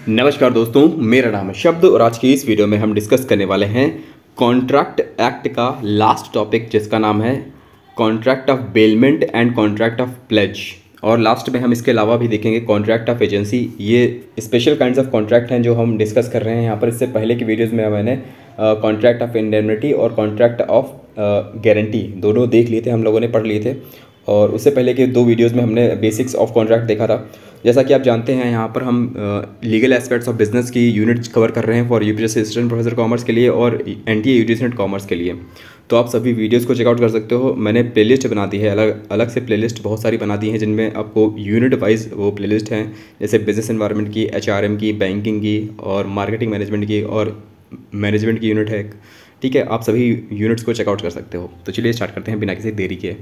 नमस्कार दोस्तों, मेरा नाम है शब्द और आज की इस वीडियो में हम डिस्कस करने वाले हैं कॉन्ट्रैक्ट एक्ट का लास्ट टॉपिक, जिसका नाम है contract of bailment and contract of pledge. और लास्ट में हम इसके अलावा भी देखेंगे कॉन्ट्रैक्ट ऑफ एजेंसी। ये स्पेशल काइंड्स ऑफ कॉन्ट्रैक्ट हैं जो हम डिस्कस कर रहे हैं यहाँ पर। इससे पहले की वीडियोज़ में मैंने कॉन्ट्रैक्ट ऑफ इंडेमनिटी और कॉन्ट्रैक्ट ऑफ गारंटी दोनों देख लिए थे, हम लोगों ने पढ़ लिए थे। और उससे पहले के दो वीडियोज़ में हमने बेसिक्स ऑफ कॉन्ट्रैक्ट देखा था। जैसा कि आप जानते हैं, यहाँ पर हम लीगल एस्पेक्ट्स ऑफ बिजनेस की यूनिट्स कवर कर रहे हैं for UPSC assistant professor commerce के लिए और एनटीए यूजीसी नेट कॉमर्स के लिए। तो आप सभी वीडियोस को चेकआउट कर सकते हो। मैंने प्लेलिस्ट बना दी है, अलग अलग से प्लेलिस्ट बहुत सारी बना दी हैं, जिनमें आपको यूनिट वाइज वो प्लेलिस्ट हैं, जैसे बिजनेस एनवायरनमेंट की, एचआरएम की, बैंकिंग की और मार्केटिंग मैनेजमेंट की और मैनेजमेंट की यूनिट है। ठीक है, आप सभी यूनिट्स को चेकआउट कर सकते हो। तो चलिए स्टार्ट करते हैं बिना किसी देरी के।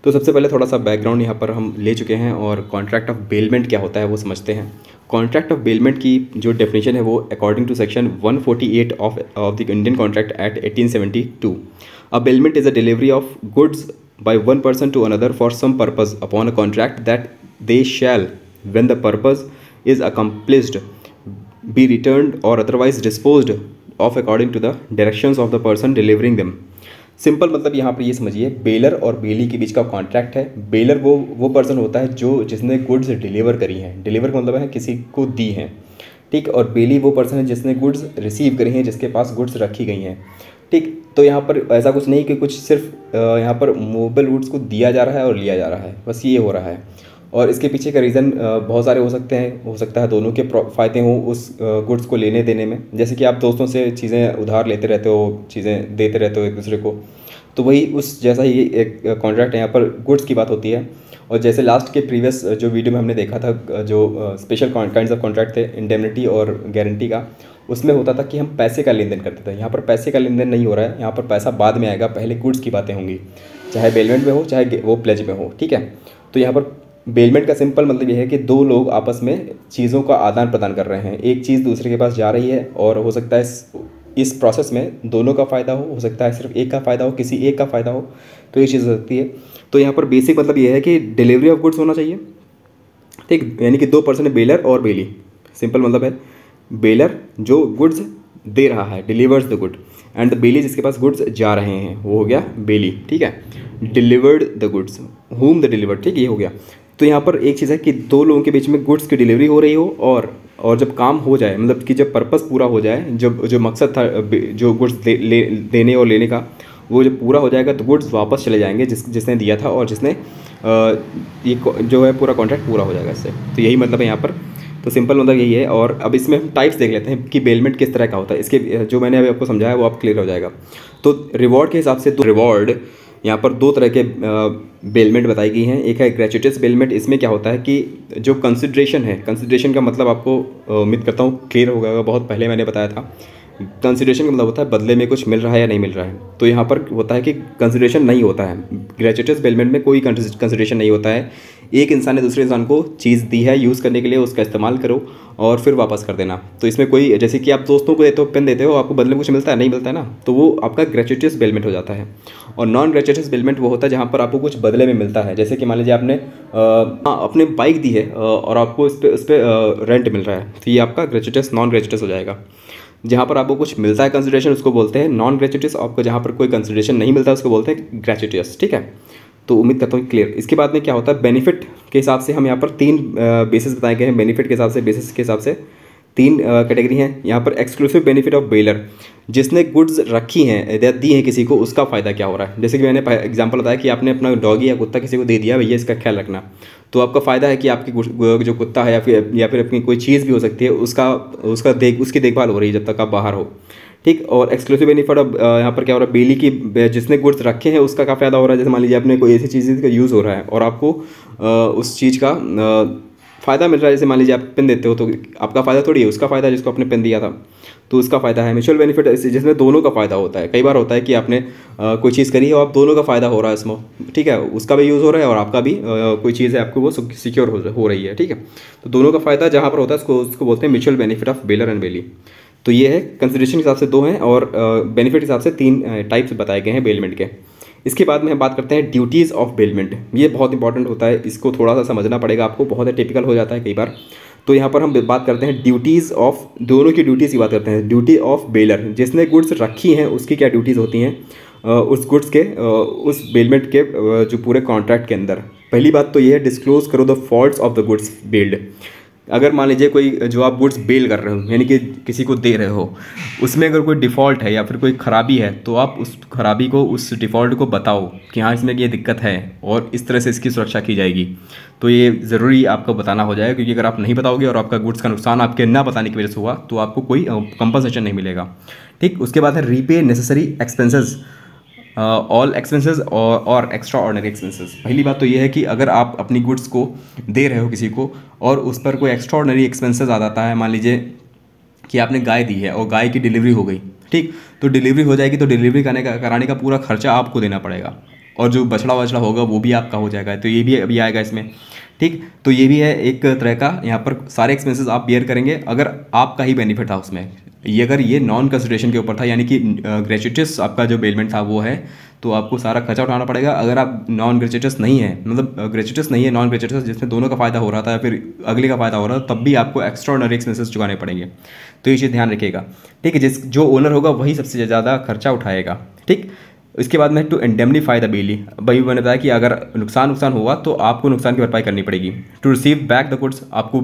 तो सबसे पहले थोड़ा सा बैकग्राउंड यहाँ पर हम ले चुके हैं और कॉन्ट्रैक्ट ऑफ बेलमेंट क्या होता है वो समझते हैं। कॉन्ट्रैक्ट ऑफ बेलमेंट की जो डेफिनेशन है वो according to section 148 of the Indian contract act 1872, a bailment is a delivery of goods by one person to another for some purpose upon a contract that they shall when the purpose is accomplished be returned or otherwise disposed of according to the directions of the person delivering them. Simple मतलब यहाँ पर ये समझिए, baler और बेली के बीच का contract है। Baler वो पर्सन होता है जो जिसने गुड्स डिलीवर करी हैं, डिलीवर का मतलब है किसी को दी हैं, ठीक। और बेली वो पर्सन है जिसने गुड्स रिसीव करी हैं, जिसके पास गुड्स रखी गई हैं, ठीक। तो यहाँ पर ऐसा कुछ नहीं कि कुछ सिर्फ यहाँ पर मूवेबल गुड्स को दिया जा रहा है और लिया जा रहा है, बस ये हो रहा है। और इसके पीछे का रीज़न बहुत सारे हो सकते हैं। हो सकता है दोनों के फ़ायदे हों उस गुड्स को लेने देने में, जैसे कि आप दोस्तों से चीज़ें उधार लेते रहते हो, चीज़ें देते रहते हो एक दूसरे को, तो वही उस जैसा ही एक कॉन्ट्रैक्ट है। यहाँ पर गुड्स की बात होती है। और जैसे लास्ट के प्रीवियस जो वीडियो में हमने देखा था, जो स्पेशल काइंड्स ऑफ कॉन्ट्रैक्ट थे इंडेमनिटी और गारंटी का, उसमें होता था कि हम पैसे का लेन देन करते थे। यहाँ पर पैसे का लेन देन नहीं हो रहा है, यहाँ पर पैसा बाद में आएगा, पहले गुड्स की बातें होंगी, चाहे बेलमेंट में हो चाहे वो प्लेज में हो, ठीक है। तो यहाँ पर बेलमेंट का सिंपल मतलब ये है कि दो लोग आपस में चीज़ों का आदान प्रदान कर रहे हैं, एक चीज़ दूसरे के पास जा रही है और हो सकता है इस प्रोसेस में दोनों का फ़ायदा हो सकता है सिर्फ एक का फ़ायदा हो, किसी एक का फ़ायदा हो, तो ये चीज़ हो सकती है। तो यहाँ पर बेसिक मतलब ये है कि डिलीवरी ऑफ गुड्स होना चाहिए, ठीक। यानी कि दो पर्सन है, बेलर और बेली। सिंपल मतलब है बेलर जो गुड्स दे रहा है, delivers the good, and the belly जिसके पास गुड्स जा रहे हैं, वो हो गया बेली, ठीक है। Delivered the goods, whom the delivered, ठीक, ये हो गया। तो यहाँ पर एक चीज़ है कि दो लोगों के बीच में गुड्स की डिलीवरी हो रही हो और जब काम हो जाए, मतलब कि जब पर्पस पूरा हो जाए, जब जो मकसद था जो गुड्स देने और लेने का, वो जब पूरा हो जाएगा तो गुड्स वापस चले जाएंगे जिसने दिया था और जिसने ये जो है पूरा कॉन्ट्रैक्ट पूरा हो जाएगा इससे। तो यही मतलब है यहाँ पर। तो सिंपल मतलब यही है। और अब इसमें हम टाइप्स देख लेते हैं कि बेलमेंट किस तरह का होता है। इसके जो मैंने अभी आपको समझाया वो आप क्लियर हो जाएगा। तो रिवॉर्ड के हिसाब से तो रिवॉर्ड यहाँ पर दो तरह के बेलमेंट बताई गई हैं। एक है ग्रेचुइटस बेलमेंट। इसमें क्या होता है कि जो कंसिडरेशन है, कंसिडरेशन का मतलब आपको उम्मीद करता हूँ क्लियर हो गया, बहुत पहले मैंने बताया था। कंसिडरेशन का मतलब होता है बदले में कुछ मिल रहा है या नहीं मिल रहा है। तो यहाँ पर होता है कि कंसिडरेशन नहीं होता है। ग्रेचुइटस बेलमेंट में कोई कंसिडरेशन नहीं होता है। एक इंसान ने दूसरे इंसान को चीज़ दी है यूज़ करने के लिए, उसका इस्तेमाल करो और फिर वापस कर देना। तो इसमें कोई, जैसे कि आप दोस्तों को देते हो, पेन देते हो, आपको बदले में कुछ मिलता है, नहीं मिलता है ना, तो वो आपका ग्रेचुइटस बेलमेंट हो जाता है। और नॉन ग्रेचुइटस बेलमेंट वो होता है जहाँ पर आपको कुछ बदले में मिलता है। जैसे कि मान लीजिए आपने अपने बाइक दी है और आपको उस पर रेंट मिल रहा है, तो ये आपका ग्रेचुइटस नॉन ग्रेचुइटस हो जाएगा। जहाँ पर आपको कुछ मिलता है कंसिडरेशन, उसको बोलते हैं नॉन ग्रेचुइटस। आपको जहाँ पर कोई कंसिडरेशन नहीं मिलता उसको बोलते हैं ग्रेचुइटस, ठीक है। तो उम्मीद करता हूँ क्लियर। इसके बाद में क्या होता है, बेनिफिट के हिसाब से हम यहाँ पर तीन बेसिस बताए गए हैं। बेनिफिट के हिसाब से, बेसिस के हिसाब से तीन कैटेगरी हैं यहाँ पर। एक्सक्लूसिव बेनिफिट ऑफ बेलर, जिसने गुड्स रखी हैं या दी हैं किसी को, उसका फ़ायदा क्या हो रहा है। जैसे कि मैंने एग्जांपल बताया कि आपने अपना डॉगी या कुत्ता किसी को दे दिया, भैया इसका ख्याल रखना, तो आपका फ़ायदा है कि आपकी जो कुत्ता है या फिर अपनी कोई चीज़ भी हो सकती है, उसकी देखभाल हो रही है जब तक आप बाहर हो, ठीक। और एक्सक्लूसिव बेनिफिट अब यहाँ पर क्या हो रहा है, बेली की जिसने गुड्स रखे हैं उसका क्या फ़ायदा हो रहा है। जैसे मान लीजिए आपने कोई ऐसी चीज़ का यूज़ हो रहा है और आपको उस चीज़ का फ़ायदा मिल रहा है। जैसे मान लीजिए आप पेन देते हो, तो आपका फ़ायदा थोड़ी है, उसका फ़ायदा जिसको आपने पेन दिया था, तो उसका फ़ायदा है। म्यूचुअल बेनिफिट जिसमें दोनों का फ़ायदा होता है। कई बार होता है कि आपने कोई चीज़ करी है और आप दोनों का फ़ायदा हो रहा है इसमें, ठीक है, उसका भी यूज़ हो रहा है और आपका भी कोई चीज़ है आपको वो सिक्योर हो रही है, ठीक है। तो दोनों का फ़ायदा जहाँ पर होता है उसको बोलते हैं mutual benefit of bailor and bailee. तो ये है, कंसिडरेशन के हिसाब से दो हैं और बेनिफिट के हिसाब से तीन टाइप्स बताए गए हैं बेलमेंट के। इसके बाद में हम बात करते हैं ड्यूटीज़ ऑफ बेलमेंट। ये बहुत इंपॉर्टेंट होता है, इसको थोड़ा सा समझना पड़ेगा आपको, बहुत टिपिकल हो जाता है कई बार। तो यहाँ पर हम बात करते हैं ड्यूटीज़ ऑफ, दोनों की ड्यूटीज़ की बात करते हैं। ड्यूटी ऑफ बेलर, जिसने गुड्स रखी हैं उसकी क्या ड्यूटीज़ होती हैं उस गुड्स के उस बेलमेंट के जो पूरे कॉन्ट्रैक्ट के अंदर। पहली बात तो ये है, डिस्क्लोज करो the faults of the goods bailed. अगर मान लीजिए कोई जो आप गुड्स बेल कर रहे हो यानी कि किसी को दे रहे हो, उसमें अगर कोई डिफ़ॉल्ट है या फिर कोई ख़राबी है तो आप उस खराबी को, उस डिफ़ॉल्ट को बताओ कि हाँ इसमें ये दिक्कत है और इस तरह से इसकी सुरक्षा की जाएगी। तो ये ज़रूरी आपको बताना हो जाएगा, क्योंकि अगर आप नहीं बताओगे और आपका गुड्स का नुकसान आपके ना बताने की वजह से हुआ तो आपको कोई कंपनसेशन नहीं मिलेगा। ठीक, उसके बाद है repay necessary expenses all expenses और एक्स्ट्रा ऑर्डिनरी एक्सपेंसेस। पहली बात तो ये है कि अगर आप अपनी गुड्स को दे रहे हो किसी को और उस पर कोई एक्स्ट्रा ऑर्डिनरी एक्सपेंसेस आ जाता है, मान लीजिए कि आपने गाय दी है और गाय की डिलीवरी हो गई, ठीक, तो डिलीवरी हो जाएगी तो डिलीवरी कराने का पूरा खर्चा आपको देना पड़ेगा और जो बछड़ा वछड़ा होगा वो भी आपका हो जाएगा, तो ये भी अभी आएगा इसमें। ठीक, तो ये भी है एक तरह का, यहाँ पर सारे एक्सपेंसेस आप बियर करेंगे अगर आपका ही बेनिफिट था उसमें। ये अगर ये नॉन कंसिडरेशन के ऊपर था यानी कि ग्रेचुइटस आपका जो बेलमेंट था वो है, तो आपको सारा खर्चा उठाना पड़ेगा। अगर आप नॉन ग्रेचुइटस नहीं है, मतलब ग्रेचुइटस नहीं है, नॉन ग्रेचुइटस जिसमें दोनों का फ़ायदा हो रहा था या फिर अगले का फ़ायदा हो रहा था, तब भी आपको एक्स्ट्रा ऑर्डिनरी एक्सपेंसेस चुकाने पड़ेंगे। तो ये चीज़ ध्यान रखिएगा। ठीक है, जो ओनर होगा वही सबसे ज़्यादा खर्चा उठाएगा। ठीक, इसके बाद में टू इंडेमनीफाई द बेली, भाई मैंने बताया कि अगर नुकसान हुआ तो आपको नुकसान की भरपाई करनी पड़ेगी। To receive back the goods, आपको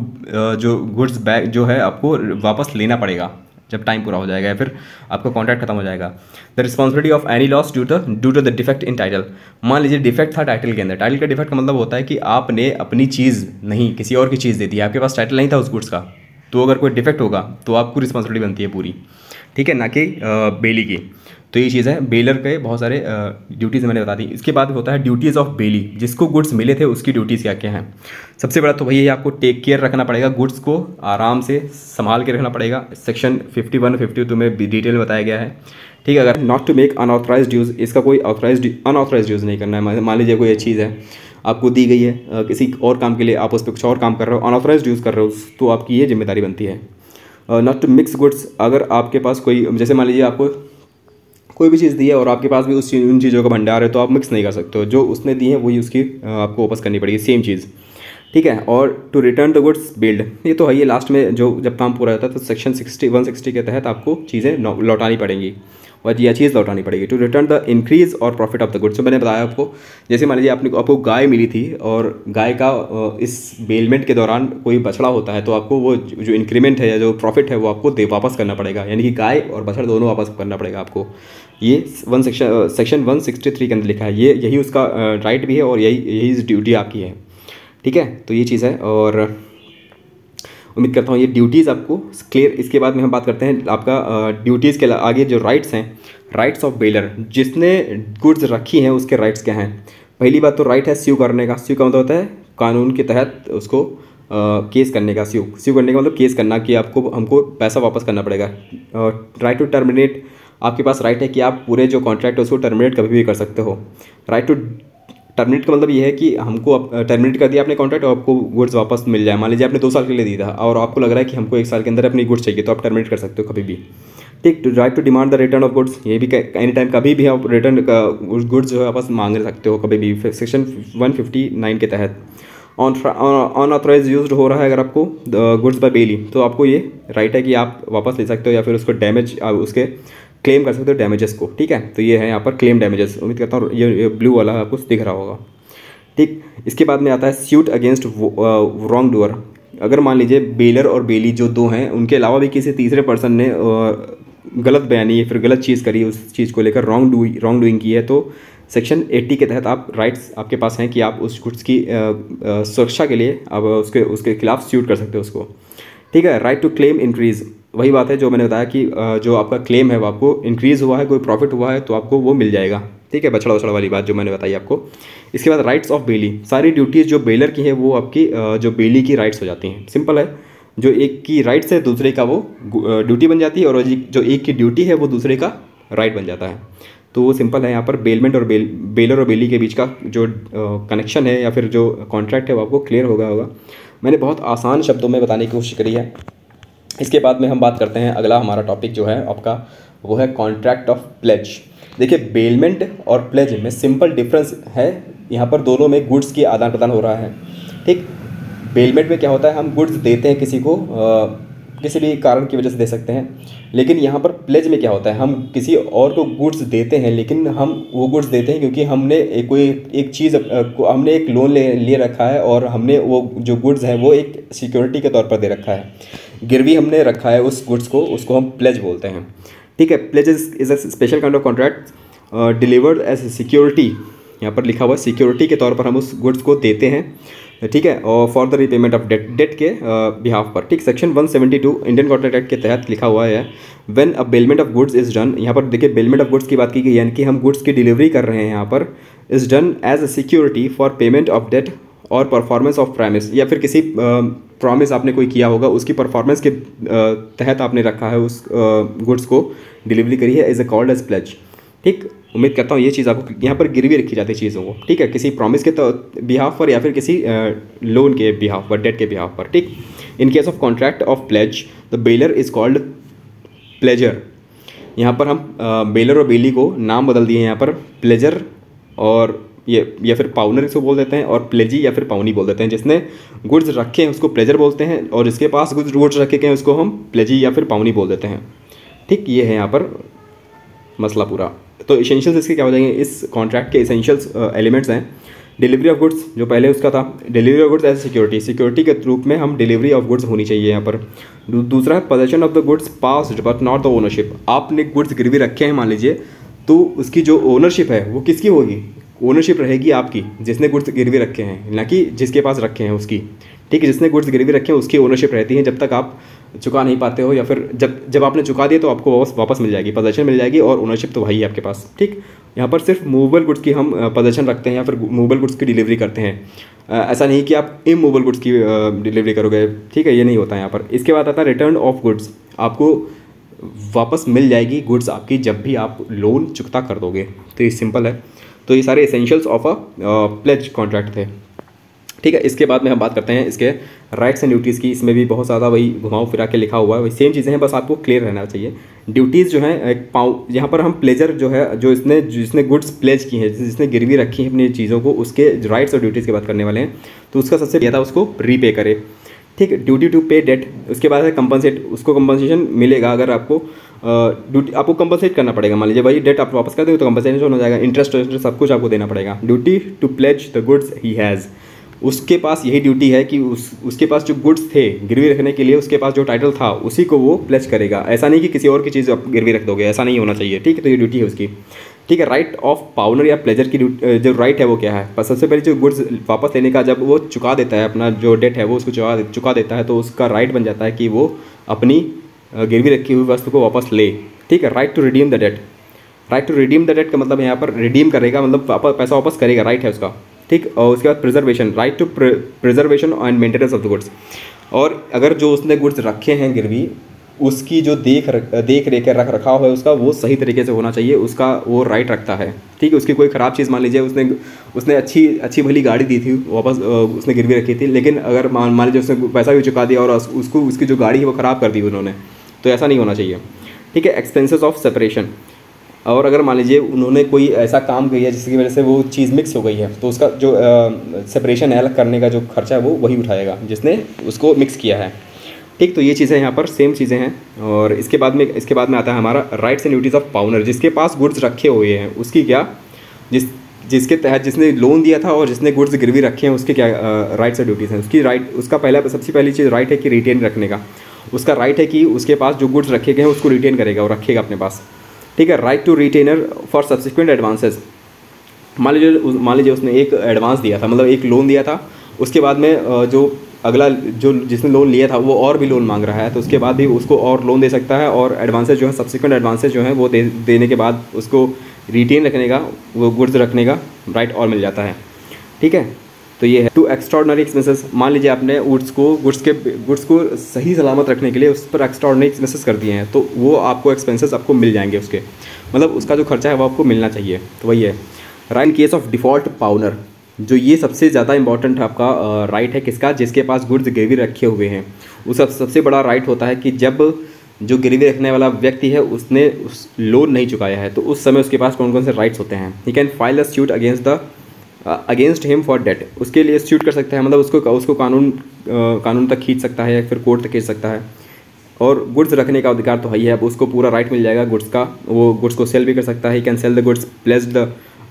जो गुड्स बैक जो है आपको वापस लेना पड़ेगा जब टाइम पूरा हो जाएगा या फिर आपका कॉन्ट्रैक्ट खत्म हो जाएगा। The responsibility of any loss due to the defect in title, मान लीजिए डिफेक्ट था टाइटल के अंदर। टाइटल का डिफेक्ट का मतलब होता है कि आपने अपनी चीज़ नहीं किसी और की चीज़ दे दी, आपके पास टाइटल नहीं था उस गुड्स का, तो अगर कोई डिफेक्ट होगा तो आपको रिस्पॉन्सिबिलिटी बनती है पूरी, ठीक है, ना कि बेली की। तो ये चीज़ है, बेलर के बहुत सारे ड्यूटीज़ मैंने बता दी। इसके बाद होता है ड्यूटीज़ ऑफ बेली, जिसको गुड्स मिले थे उसकी ड्यूटीज़ क्या क्या हैं। सबसे बड़ा तो वही है, आपको टेक केयर रखना पड़ेगा, गुड्स को आराम से संभाल के रखना पड़ेगा। सेक्शन 51 52 में डिटेल में बताया गया है। ठीक है, अगर not to make unauthorised use, इसका कोई अनऑथराइज्ड यूज़ नहीं करना है। मान लीजिए कोई चीज़ है आपको दी गई है किसी और काम के लिए, आप उस पर कुछ और काम कर रहे हो, अनऑथराइज्ड यूज़ कर रहे हो, तो आपकी ये जिम्मेदारी बनती है। नॉट टू मिक्स गुड्स, अगर आपके पास कोई, जैसे मान लीजिए आपको कोई भी चीज़ दी है और आपके पास भी उन चीज़ों का भंडार है, तो आप मिक्स नहीं कर सकते हो। जो उसने दी है वही उसकी आपको वापस करनी पड़ेगी, सेम चीज़। ठीक है, और to return the goods build, ये तो है, ये लास्ट में जो जब काम पूरा होता है तो सेक्शन 160 के तहत आपको चीज़ें लौटानी पड़ेंगी और यह चीज़ लौटानी पड़ेगी। टू रिटर्न द इंक्रीज और प्रॉफिट ऑफ द गुड्स, जो मैंने बताया आपको, जैसे मान लीजिए आपको गाय मिली थी और गाय का इस बेलमेंट के दौरान कोई बछड़ा होता है, तो आपको वो जो इंक्रीमेंट है या जो प्रॉफिट है वो आपको वापस करना पड़ेगा, यानी कि गाय और बछड़ा दोनों वापस करना पड़ेगा आपको। ये सेक्शन 163 के अंदर लिखा है, ये यही उसका राइट भी है और यही ड्यूटी आपकी है। ठीक है, तो ये चीज़ है और उम्मीद करता हूँ ये ड्यूटीज़ आपको क्लियर। इसके बाद में हम बात करते हैं आपका ड्यूटीज़ के आगे जो राइट्स हैं, राइट्स ऑफ बेलर, जिसने गुड्स रखी हैं उसके राइट्स क्या हैं। पहली बात तो राइट है स्यू करने का। स्यू का मतलब होता है कानून के तहत उसको केस करने का। स्यू करने का मतलब केस करना, कि हमको पैसा वापस करना पड़ेगा। राइट टू टर्मिनेट, आपके पास राइट है कि आप पूरे जो कॉन्ट्रैक्ट है उसको टर्मिनेट कभी भी कर सकते हो। राइट टू टर्मिनेट का मतलब ये है कि हमको टर्मिनेट कर दिया आपने कॉन्ट्रैक्ट और आपको गुड्स वापस मिल जाए। मान लीजिए आपने 2 साल के लिए दिया था और आपको लग रहा है कि हमको 1 साल के अंदर अपनी गुड्स चाहिए, तो आप टर्मिनेट कर सकते हो कभी भी। ठीक, right to demand the return of goods, ये भी एनी टाइम कभी भी आप रिटर्न गुड्स जो है वापस मांग सकते हो कभी भी, सेक्शन 159 के तहत। अनऑथराइज यूज हो रहा है अगर आपको गुड्स बाय बेली, तो आपको ये राइट है कि आप वापस ले सकते हो या फिर उसको डैमेज उसके क्लेम कर सकते हो डैमेजेस को। ठीक है, तो ये है यहाँ पर क्लेम डैमेजेस। उम्मीद करता हूँ ये ब्लू वाला आपको दिख रहा होगा। ठीक, इसके बाद में आता है स्यूट अगेंस्ट रॉन्ग डूअर। अगर मान लीजिए बेलर और बेली जो दो हैं, उनके अलावा भी किसी तीसरे पर्सन ने गलत बयानी या फिर गलत चीज़ करी, उस चीज़ को लेकर रॉन्ग डूइंग की है, तो सेक्शन 80 के तहत आप राइट्स आपके पास हैं कि आप उस गुड्स की सुरक्षा के लिए आप उसके खिलाफ स्यूट कर सकते हो उसको। ठीक है, राइट टू क्लेम इंक्रीज़, वही बात है जो मैंने बताया कि जो आपका क्लेम है वो आपको इंक्रीज़ हुआ है, कोई प्रॉफिट हुआ है तो आपको वो मिल जाएगा। ठीक है, बछड़ा वछड़ा वाली बात जो मैंने बताई आपको। इसके बाद राइट्स ऑफ बेली, सारी ड्यूटीज़ जो बेलर की है वो आपकी जो बेली की राइट्स हो जाती हैं। सिंपल है, जो एक की राइट्स है दूसरे का वो ड्यूटी बन जाती है, और जो एक की ड्यूटी है वो दूसरे का राइट बन जाता है। तो वो सिंपल है, यहाँ पर बेलमेंट और बेलर और बेली के बीच का जो कनेक्शन है या फिर जो कॉन्ट्रैक्ट है वो आपको क्लियर होगा। मैंने बहुत आसान शब्दों में बताने की कोशिश करी है। इसके बाद में हम बात करते हैं, अगला हमारा टॉपिक जो है आपका वो है कॉन्ट्रैक्ट ऑफ प्लेज। देखिए, बेलमेंट और प्लेज में सिंपल डिफरेंस है, यहाँ पर दोनों में गुड्स की आदान प्रदान हो रहा है। ठीक, बेलमेंट में क्या होता है, हम गुड्स देते हैं किसी को, किसी भी कारण की वजह से दे सकते हैं। लेकिन यहाँ पर प्लेज में क्या होता है, हम किसी और को गुड्स देते हैं, लेकिन हम वो गुड्स देते हैं क्योंकि हमने एक चीज़ हमने एक लोन लिए रखा है और हमने वो जो गुड्स हैं वो एक सिक्योरिटी के तौर पर दे रखा है, गिरवी हमने रखा है उस गुड्स को, उसको हम प्लेज बोलते हैं। ठीक है, pledge is a special kind of contract delivered as security, यहाँ पर लिखा हुआ है सिक्योरिटी के तौर पर हम उस गुड्स को देते हैं। ठीक है, और for the repayment of debt के बिहाफ पर। ठीक, सेक्शन 172 इंडियन कॉन्ट्रैक्ट एक्ट के तहत लिखा हुआ है when a bailment of goods is done, यहाँ पर देखिए बेलमेंट ऑफ गुड्स की बात की गई, यानी कि हम गुड्स की डिलीवरी कर रहे हैं यहाँ पर, is done as a security for payment of debt और परफॉर्मेंस ऑफ प्राइमिस, या फिर किसी प्रॉमिस आपने कोई किया होगा उसकी परफॉर्मेंस के तहत आपने रखा है उस गुड्स को, डिलीवरी करी है, is a called as pledge. ठीक, उम्मीद करता हूँ ये चीज़ आपको, यहाँ पर गिरवी रखी जाती है चीज़ों को। ठीक है, किसी प्रॉमिस के बिहाफ पर या फिर किसी लोन के बिहाफ पर, डेट के बिहाफ पर। ठीक, in case of contract of plays the baler is called pleasure. यहाँ पर हम बेलर और बेली को नाम बदल दिए हैं यहाँ पर, प्लेजर और ये या फिर पाउनर इसको बोल देते हैं, और प्लेजी या फिर पाउनी बोल देते हैं। जिसने गुड्स रखे हैं उसको प्लेजर बोलते हैं, और जिसके पास गुड्स रखे गए हैं उसको हम प्लेजी या फिर पाउनी बोल देते हैं। ठीक, ये है यहाँ पर मसला पूरा। तो इसेंशियल्स इसके क्या हो जाएंगे, इस कॉन्ट्रैक्ट के इसेंशियल्स एलिमेंट्स हैं, डिलीवरी ऑफ गुड्स जो पहले उसका था, delivery of goods as security, security के रूप में हम डिलीवरी ऑफ गुड्स होनी चाहिए यहाँ पर। दूसरा है possession of the goods passed but not the ownership, आपने गुड्स गिरवी रखे हैं मान लीजिए, तो उसकी जो ओनरशिप है वो किसकी होगी, ओनरशिप रहेगी आपकी, जिसने गुड्स गिरवी रखे हैं, ना कि जिसके पास रखे हैं उसकी। ठीक है, जिसने गुड्स गिरवी रखे हैं उसकी ओनरशिप रहती है जब तक आप चुका नहीं पाते हो, या फिर जब आपने चुका दिए तो आपको वापस मिल जाएगी, पोजेशन मिल जाएगी, और ओनरशिप तो वही है आपके पास। ठीक, यहाँ पर सिर्फ मूवेबल गुड्स की हम पोजेशन रखते हैं या फिर मूवेबल गुड्स की डिलीवरी करते हैं, ऐसा नहीं कि आप इमूवेबल गुड्स की डिलीवरी करोगे। ठीक है, ये नहीं होता है यहाँ पर। इसके बाद आता है रिटर्न ऑफ गुड्स, आपको वापस मिल जाएगी गुड्स आपकी जब भी आप लोन चुकता कर दोगे। तो ये सिंपल है। तो ये सारे essentials of a pledge contract थे। ठीक है, इसके बाद में हम बात करते हैं इसके राइट्स एंड ड्यूटीज़ की। इसमें भी बहुत ज़्यादा वही घुमाव फिरा के लिखा हुआ है, वही सेम चीज़ें हैं, बस आपको क्लियर रहना चाहिए। ड्यूटीज़ जो है एक यहाँ पर हम प्लेजर जो है, जो जिसने गुड्स प्लेज की हैं, जिसने गिरवी रखी है अपनी चीज़ों को, उसके राइट्स और ड्यूटीज़ की बात करने वाले हैं। तो उसका सबसे पहले था उसको रीपे करे। ठीक है, ड्यूटी टू पे डेट। उसके बाद है कंपनसेट, उसको कंपनसेशन मिलेगा अगर आपको आपको कंपनसेट करना पड़ेगा। मान लीजिए भाई डेट आप वापस कर देंगे तो कंपनसेशन हो जाएगा, इंटरेस्ट सब कुछ आपको देना पड़ेगा। Duty to pledge the goods he has, उसके पास यही ड्यूटी है कि उसके पास जो गुड्स थे गिरवी रखने के लिए, उसके पास जो टाइटल था उसी को वो प्लेज करेगा। ऐसा नहीं कि किसी और की चीज़ आप गिरवी रख दोगे, ऐसा नहीं होना चाहिए। ठीक है, तो ये ड्यूटी है उसकी। ठीक है, राइट ऑफ पाउनर या प्लेजर की जो राइट है वो क्या है, पर सबसे पहले जो गुड्स वापस लेने का, जब वो चुका देता है अपना जो डेट है वो उसको चुका देता है, तो उसका राइट बन जाता है कि वो अपनी गिरवी रखी हुई वस्तु को वापस ले। ठीक है, right to redeem the debt, right to redeem the debt का मतलब यहाँ पर रिडीम करेगा, मतलब पैसा वापस करेगा, राइट है उसका। ठीक, और उसके बाद preservation, right to preservation and maintenance of the goods, और अगर जो उसने गुड्स रखे हैं गिरवी, उसकी जो देख रेख रख रखाव है उसका, वो सही तरीके से होना चाहिए, उसका वो राइट रखता है। ठीक है, उसकी कोई ख़राब चीज़, मान लीजिए उसने अच्छी भली गाड़ी दी थी, वापस उसने गिरवी रखी थी, लेकिन अगर मान लीजिए उसने पैसा भी चुका दिया और उसकी जो गाड़ी है वो ख़राब कर दी उन्होंने, तो ऐसा नहीं होना चाहिए। ठीक है, एक्सपेंसेस ऑफ सेपरेशन, और अगर मान लीजिए उन्होंने कोई ऐसा काम किया है जिसकी वजह से वो चीज़ मिक्स हो गई है, तो उसका जो सेपरेशन है, अलग करने का जो खर्चा है वो वही उठाएगा जिसने उसको मिक्स किया है। ठीक, तो ये चीज़ें यहाँ पर सेम चीज़ें हैं। और इसके बाद में आता है हमारा rights and duties of pawnor, जिसके पास गुड्स रखे हुए हैं उसकी क्या, जिसके तहत जिसने लोन दिया था और जिसने गुड्स गिरवी रखे हैं उसके क्या राइट्स और ड्यूटीज़ हैं। उसकी उसका सबसे पहली चीज़ राइट है कि रिटेन रखने का, उसका राइट है कि उसके पास जो गुड्स रखे गए हैं उसको रिटेन करेगा और रखेगा अपने पास। ठीक है, right to retainer for subsequent advances, मान लीजिए उसने एक एडवांस दिया था, मतलब एक लोन दिया था, उसके बाद में जो अगला जो जिसने लोन लिया था वो और भी लोन मांग रहा है, तो उसके बाद भी उसको और लोन दे सकता है, और एडवांसेस जो है सब्सिक्वेंट एडवांसेस जो है वो देने के बाद उसको रिटेन रखने का, वो गुड्स रखने का राइट और मिल जाता है। ठीक है, तो ये है। टू एक्स्ट्राऑर्डिनरी एक्सपेंसेस, मान लीजिए आपने गुड्स को सही सलामत रखने के लिए उस पर एक्स्ट्राऑर्डिनरी एक्सपेंसेस कर दिए हैं, तो वो आपको एक्सपेंसेस आपको मिल जाएंगे, उसके मतलब उसका जो खर्चा है वो आपको मिलना चाहिए। तो वही है। Right in case of default pawnor, जो ये सबसे ज़्यादा इंपॉर्टेंट आपका राइट है किसका, जिसके पास गुड्स गिरवी रखे हुए हैं, उसका सबसे बड़ा राइट होता है कि जब जो गिरवी रखने वाला व्यक्ति है उसने उस लोन नहीं चुकाया है, तो उस समय उसके पास कौन कौन से राइट्स होते हैं। He can file a suit against the against him for debt, उसके लिए सूट कर सकता है, मतलब उसको कानून तक खींच सकता है या फिर कोर्ट तक खींच सकता है। और गुड्स रखने का अधिकार तो है ही है, अब उसको पूरा राइट मिल जाएगा गुड्स का, वो गुड्स को सेल भी कर सकता है। He can sell the goods placed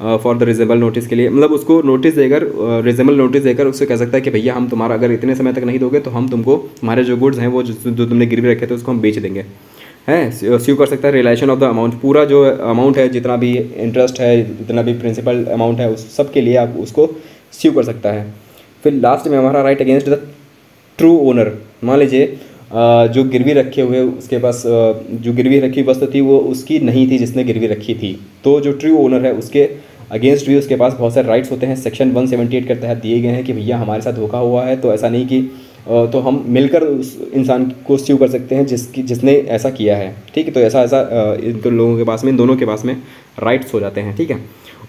for the reasonable notice के लिए, मतलब उसको नोटिस देकर रिजनेबल नोटिस देकर उससे कह सकता है कि भैया हम तुम्हारा अगर इतने समय तक नहीं दोगे तो हम तुमको तुम्हारे जो गुड्स हैं वो जो तुमने गिरवी रखे थे उसको हम बेच देंगे, हैं। स्यू कर सकता है रिलेशन ऑफ द अमाउंट, पूरा जो अमाउंट है, जितना भी इंटरेस्ट है, जितना भी प्रिंसिपल अमाउंट है, उस सब के लिए आप उसको स्यू कर सकता है। फिर लास्ट में हमारा right against the true owner, मान लीजिए जो गिरवी रखे हुए उसके पास जो गिरवी रखी वस्तु थी वो उसकी नहीं थी जिसने गिरवी रखी थी, तो जो ट्रू ओनर है उसके अगेंस्ट भी उसके पास बहुत सारे राइट्स होते हैं। सेक्शन 178 के तहत दिए गए हैं कि भैया हमारे साथ धोखा हुआ है, तो ऐसा नहीं कि तो हम मिलकर उस इंसान को स्यू कर सकते हैं जिसने ऐसा किया है, ठीक है। तो ऐसा इन लोगों के पास में, इन दोनों के पास में राइट्स हो जाते हैं, ठीक है।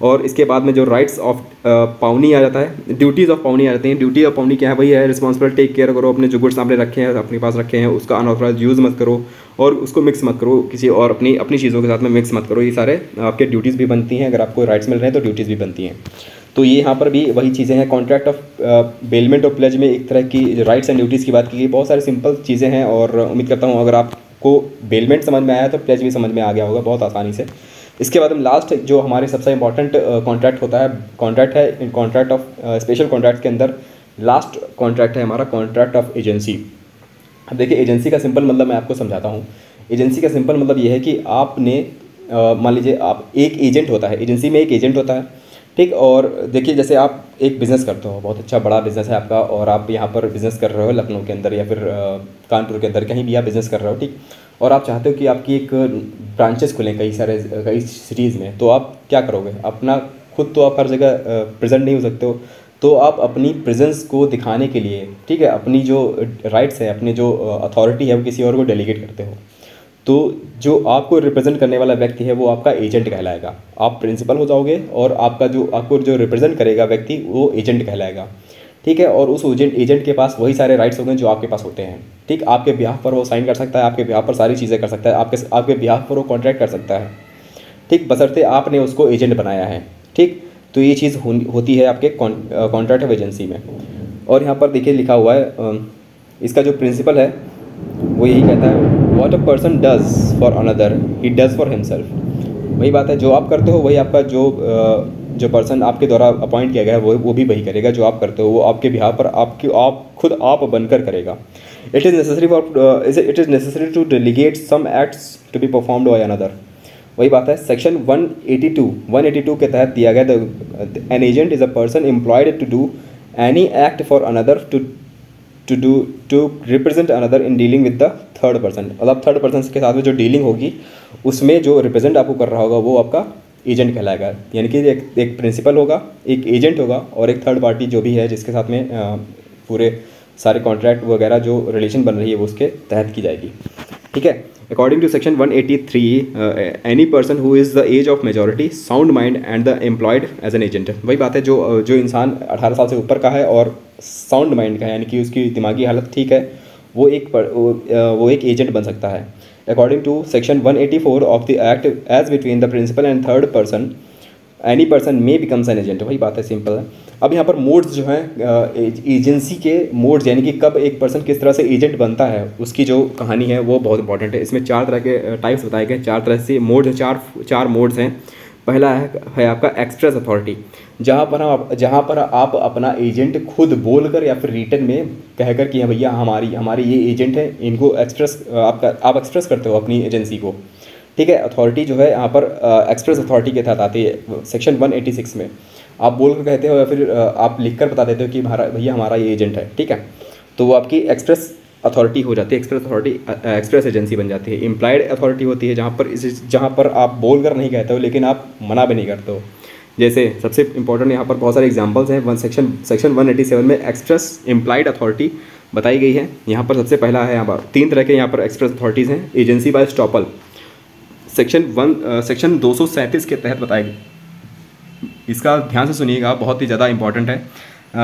और इसके बाद में जो राइट्स ऑफ पाउनी आ जाता है, ड्यूटीज़ ऑफ पाउनी आ जाती हैं। ड्यूटी ऑफ पाउनी क्या है, वही है रिस्पॉन्सिबल टेक केयर करो, अपने जो गुड्स आपने रखे हैं अपने पास रखे हैं उसका अनऑथराइज यूज़ मत करो और उसको मिक्स मत करो किसी और अपनी चीज़ों के साथ में मिक्स मत करो। ये सारे आपके ड्यूटीज़ भी बनती हैं, अगर आपको राइट्स मिल रहे हैं तो ड्यूटीज़ भी बनती हैं। तो ये यहाँ पर भी वही चीज़ें हैं। कॉन्ट्रैक्ट ऑफ बेलमेंट और प्लेज में एक तरह की राइट्स एंड ड्यूटीज़ की बात की गई। बहुत सारी सिंपल चीज़ें हैं और उम्मीद करता हूँ अगर आपको बेलमेंट समझ में आया तो प्लेज भी समझ में आ गया होगा बहुत आसानी से। इसके बाद हम लास्ट जो हमारे सबसे इंपॉर्टेंट कॉन्ट्रैक्ट होता है, कॉन्ट्रैक्ट है इन कॉन्ट्रैक्ट ऑफ स्पेशल कॉन्ट्रैक्ट के अंदर लास्ट कॉन्ट्रैक्ट है हमारा कॉन्ट्रैक्ट ऑफ एजेंसी। अब देखिए एजेंसी का सिंपल मतलब मैं आपको समझाता हूँ। एजेंसी का सिंपल मतलब ये है कि आपने मान लीजिए आप एक एजेंट होता है, एजेंसी में एक एजेंट होता है, ठीक। और देखिए जैसे आप एक बिज़नेस करते हो, बहुत अच्छा बड़ा बिज़नेस है आपका और आप यहाँ पर बिज़नेस कर रहे हो लखनऊ के अंदर या फिर कानपुर के अंदर, कहीं भी आप बिज़नेस कर रहे हो, ठीक। और आप चाहते हो कि आपकी एक ब्रांचेस खुलें कई सिटीज़ में, तो आप क्या करोगे, अपना खुद तो आप हर जगह प्रेजेंट नहीं हो सकते हो, तो आप अपनी प्रेजेंस को दिखाने के लिए, ठीक है, अपनी जो राइट्स है, अपनी जो अथॉरिटी है वो किसी और को डेलीगेट करते हो। तो जो आपको रिप्रेजेंट करने वाला व्यक्ति है वो आपका एजेंट कहलाएगा। आप प्रिंसिपल हो जाओगे और आपको जो रिप्रेजेंट करेगा व्यक्ति वो एजेंट कहलाएगा, ठीक है। और उस एजेंट के पास वही सारे राइट्स होंगे जो आपके पास होते हैं, ठीक। आपके बिहाफ पर वो साइन कर सकता है, आपके बिहाफ पर सारी चीज़ें कर सकता है, आपके बिहाफ पर वो कॉन्ट्रैक्ट कर सकता है, ठीक, बशर्ते आपने उसको एजेंट बनाया है, ठीक। तो ये चीज़ होती है आपके कॉन्ट्रैक्ट ऑफ एजेंसी में। और यहाँ पर देखिए लिखा हुआ है इसका जो प्रिंसिपल है वो यही कहता है what a person does for another he does for himself. वही बात है, जो आप करते हो वही आपका जो पर्सन आपके द्वारा अपॉइंट किया गया है वो भी वही करेगा। जो आप करते हो वो आपके बिहाफ पर आप खुद बनकर करेगा। It is necessary to delegate some acts to be performed by another. वही बात है, सेक्शन 182 के तहत दिया गया an agent is a person employed to do any act for another to represent another in dealing with the third person. मतलब third person के साथ में जो डीलिंग होगी उसमें जो रिप्रेजेंट आपको कर रहा होगा वो आपका एजेंट कहलाएगा। यानी कि एक प्रिंसिपल होगा, एक एजेंट होगा और एक थर्ड पार्टी जो भी है जिसके साथ में पूरे सारे कॉन्ट्रैक्ट वगैरह जो रिलेशन बन रही है वो उसके तहत की जाएगी, ठीक है। According to section 183 any person who is the age of majority sound mind and the employed as an agent. वही बात है, जो इंसान 18 साल से ऊपर का है और साउंड माइंड का है यानी कि उसकी दिमागी हालत ठीक है, वो एक एजेंट बन सकता है। According to section 184 of the act as between the principal and third person any person may becomes an agent. वही बात है, सिंपल है। अब यहाँ पर मोड्स जो हैं एजेंसी के मोड्स, यानी कि कब एक पर्सन किस तरह से एजेंट बनता है उसकी जो कहानी है वो बहुत इंपॉर्टेंट है। इसमें 4 तरह के टाइप्स बताए गए, 4 तरह से मोड है, चार मोड्स हैं। पहला है आपका एक्सप्रेस अथॉरिटी, जहाँ पर आप अपना एजेंट खुद बोलकर या फिर रिटन में कहकर कि भैया हमारी ये एजेंट है, इनको आप एक्सप्रेस करते हो अपनी एजेंसी को, ठीक है। अथॉरिटी जो है यहाँ पर एक्सप्रेस अथॉरिटी के तहत आती है सेक्शन 186 में। आप बोल कर कहते हो या फिर आप लिखकर बता देते हो कि भैया हमारा ये एजेंट है, ठीक है। तो वो आपकी एक्सप्रेस अथॉरिटी हो जाती है, एक्सप्रेस अथॉरिटी एक्सप्रेस एजेंसी बन जाती है। इम्प्लाइड अथॉरिटी होती है जहाँ पर आप बोल कर नहीं कहते हो लेकिन आप मना भी नहीं करते हो। जैसे सबसे इंपॉर्टेंट यहाँ पर बहुत सारे एग्जांपल्स हैं। सेक्शन 187 में एक्सप्रेस इम्प्लाइड अथॉरिटी बताई गई है। यहाँ पर सबसे पहला है, यहाँ पर 3 तरह के यहाँ पर एक्सप्रेस अथॉरिटीज़ हैं। एजेंसी बाय स्टॉपल सेक्शन 237 के तहत बताई गई, इसका ध्यान से सुनिएगा, बहुत ही ज़्यादा इंपॉर्टेंट है।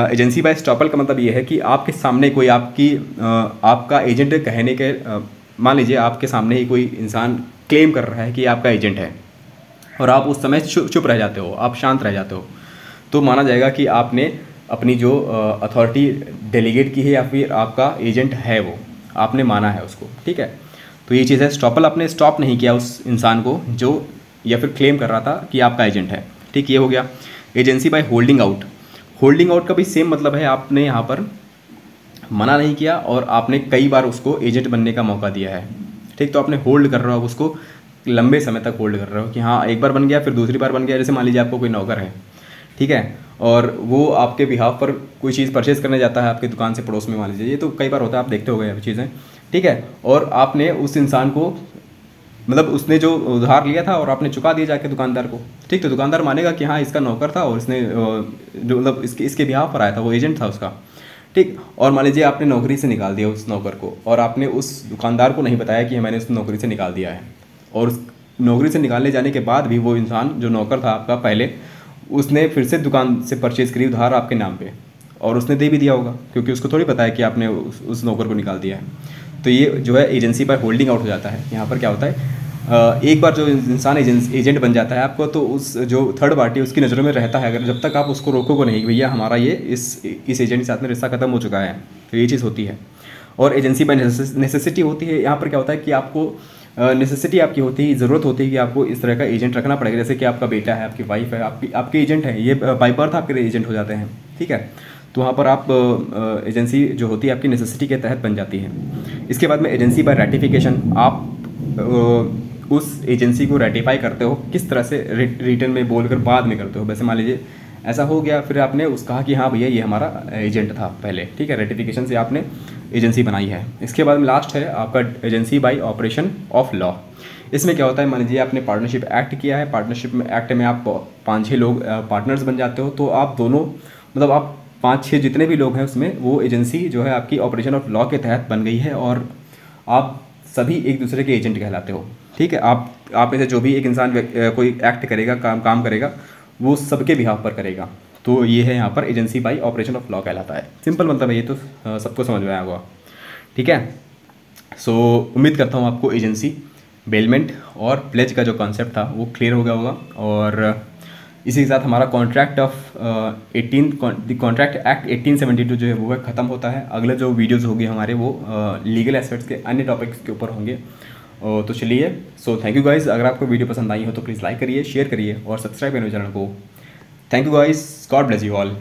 एजेंसी बाय स्टॉपल का मतलब ये है कि आपके सामने कोई आपका एजेंट कहने के मान लीजिए आपके सामने ही कोई इंसान क्लेम कर रहा है कि आपका एजेंट है और आप उस समय चुप रह जाते हो, आप शांत रह जाते हो, तो माना जाएगा कि आपने अपनी जो अथॉरिटी डेलीगेट की है या फिर आपका एजेंट है वो आपने माना है उसको, ठीक है। तो ये चीज़ है। स्टॉपल, आपने स्टॉप नहीं किया उस इंसान को जो या फिर क्लेम कर रहा था कि आपका एजेंट है, ठीक, ये हो गया। Agency by holding out, holding out का भी सेम मतलब है, आपने यहाँ पर मना नहीं किया और आपने कई बार उसको एजेंट बनने का मौका दिया है, ठीक। तो आपने होल्ड कर रहे हो, उसको लंबे समय तक होल्ड कर रहे हो कि हाँ एक बार बन गया फिर दूसरी बार बन गया। जैसे मान लीजिए आपको कोई नौकर है, ठीक है, और वो आपके बिहाफ पर कोई चीज़ परचेज़ करने जाता है आपकी दुकान से पड़ोस में, मान लीजिए, ये तो कई बार होता है, आप देखते हो गए चीज़ें, ठीक है। और आपने उस इंसान को मतलब उसने जो उधार लिया था और आपने चुका दिया जाके दुकानदार को, ठीक। तो दुकानदार मानेगा कि हाँ इसका नौकर था और इसने जो मतलब इसके बिहाफ पर आया था, वो एजेंट था उसका, ठीक। और मान लीजिए आपने नौकरी से निकाल दिया उस नौकर को और आपने उस दुकानदार को नहीं बताया कि मैंने उस नौकरी से निकाल दिया है, और उस नौकरी से निकालने जाने के बाद भी वो इंसान जो नौकर था आपका पहले, उसने फिर से दुकान से परचेज़ करी उधार आपके नाम पे और उसने दे भी दिया होगा क्योंकि उसको थोड़ी पता है कि आपने उस नौकर को निकाल दिया है। तो ये जो है एजेंसी बाय होल्डिंग आउट हो जाता है। यहाँ पर क्या होता है, एक बार जो इंसान एजेंट बन जाता है आपको, तो उस जो थर्ड पार्टी उसकी नज़रों में रहता है, अगर जब तक आप उसको रोकोगे नहीं भैया हमारा ये इस एजेंट के साथ में रिश्ता खत्म हो चुका है, तो ये चीज़ होती है। और एजेंसी बाय नेसेसिटी होती है। यहाँ पर क्या होता है कि आपको नेसेसिटी आपकी होती है, ज़रूरत होती है कि आपको इस तरह का एजेंट रखना पड़ेगा। जैसे कि आपका बेटा है, आपकी वाइफ है, आपके एजेंट हैं, ये बाय बर्थ आपके एजेंट हो जाते हैं, ठीक है। तो वहाँ पर आप एजेंसी जो होती है आपकी नेसेसिटी के तहत बन जाती है। इसके बाद में एजेंसी बाय रेटिफिकेशन, आप उस एजेंसी को रेटिफाई करते हो, किस तरह से रिटर्न में बोलकर बाद में करते हो। वैसे मान लीजिए ऐसा हो गया, फिर आपने उस कहा कि हाँ भैया ये हमारा एजेंट था पहले, ठीक है, रेटिफिकेशन से आपने एजेंसी बनाई है। इसके बाद में लास्ट है आपका agency bye operation of law. इसमें क्या होता है, मान लीजिए आपने पार्टनरशिप एक्ट किया है, पार्टनरशिप में एक्ट में आप 5-6 लोग पार्टनर्स बन जाते हो, तो आप दोनों मतलब आप 5-6 जितने भी लोग हैं उसमें वो एजेंसी जो है आपकी ऑपरेशन ऑफ लॉ के तहत बन गई है और आप सभी एक दूसरे के एजेंट कहलाते हो, ठीक है। आप में से जो भी एक इंसान कोई एक्ट करेगा, काम करेगा, वो सबके बिहाफ पर करेगा। तो ये है यहाँ पर agency bye operation of law कहलाता है। सिंपल मतलब है ये, तो सबको समझ में आया होगा, ठीक है। सो उम्मीद करता हूँ आपको एजेंसी, बेलमेंट और प्लेज का जो कॉन्सेप्ट था वो क्लियर हो गया होगा। और इसी के साथ हमारा कॉन्ट्रैक्ट एक्ट 1872 जो है वो ख़त्म होता है। अगले जो वीडियोज़ होंगे हमारे वो लीगल एस्पेक्ट्स के अन्य टॉपिक्स के ऊपर होंगे। तो चलिए, सो थैंक यू गाइज़। अगर आपको वीडियो पसंद आई हो तो प्लीज़ लाइक करिए, शेयर करिए और सब्सक्राइब करिए चैनल को। Thank you guys, God bless you all.